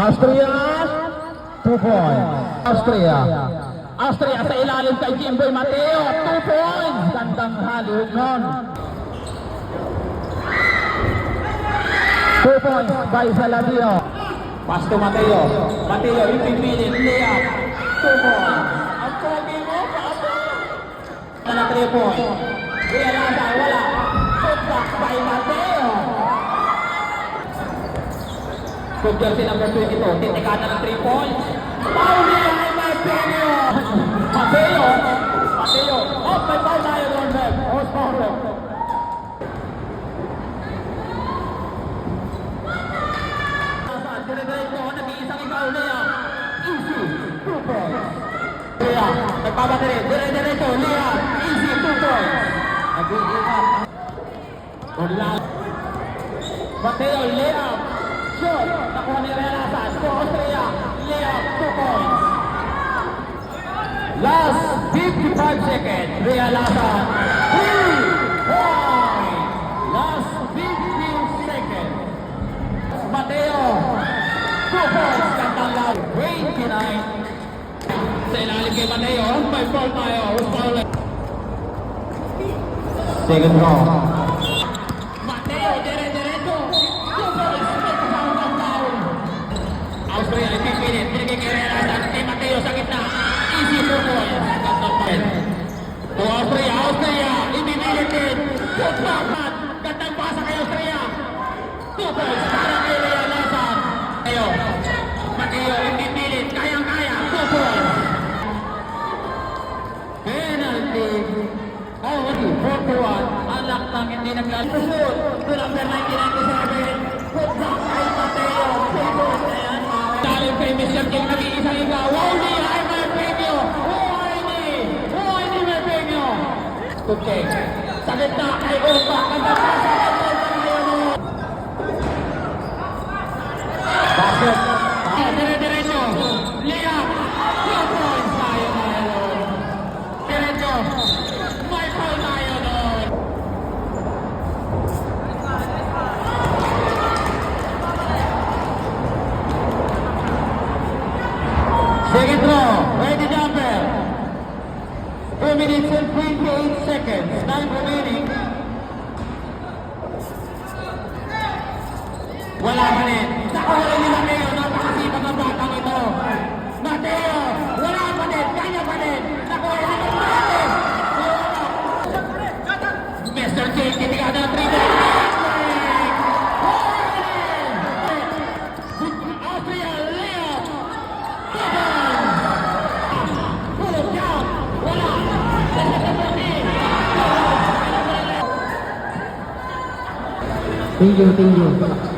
Austria, 2 points. Austria sa ilalim kay Jimboy Mateo, 2 points. Gandang halog nun. 2 points by Saladino. Pass to Mateo. Mateo, ipipilit. Layup. 2 points. Ang pogi mo, papa. Na 3 points. Realize, wala. Put back by Mateo. Good jersey number 22. Titikada ng 3 points. Pauli ay may penyo. Mateo. Oh, may foul tayo doon, Beb. Oh, sorry. Dire-diretso, nag-iisang ikaw niya. Easy, 2 points. Lea, nagbabateri. Dire-diretso, Lea. Easy, 2 points. Nag-iingat. Mateo, Lea. Shot. Nakuha ni Realasan. For Austria. Lea, 2 points. Last 55 seconds. Realasan. 3 points. Last 15 seconds. Mateo. 2 points. Kantang lang. 29. Sa ilalim kay Mateo. May foul tayo. Second row. Mateo, dire-diretso. 2 points. May kasama ng foul. Austria, ipipilit. Binigay kay Realasan. Kay Mateo sa gitna. Easy 2 points. Kantang foul. To Austria. Ipipilit din. Good back. Kantang pasa kay Austria. 2 points. Para kay Realasan. Mateo, ipipilit. Kayang-kaya. 2 points. Penalty. Oh, 4-1. Alak lang hindi naglalapusod. To number 1997. Put back kay Mateo. 3 points na yan. Talim kay Mr. King. Nag-iisang ikaw. Wally ay may premyo. Wally may premyo. To King. Sa gitna kay Opa. Kagapasa kay Opa ngayon. Basket. Dire-diretso. Layup. 2 points tayo ngayon. Diretso. May foul tayo doon. Second throw. Ready jumper. 2 minutes and 28 seconds. Time remaining. Wala pa rin. Nakuha ni Mateo. Napakasipag ang batang ito. Mateo. Wala pa rin. Kanya pa rin. Nakuha ni Mateo. Mr. King. Titigada ng 3 points. Austria. Leo. Pull it down. Wala. Thank you.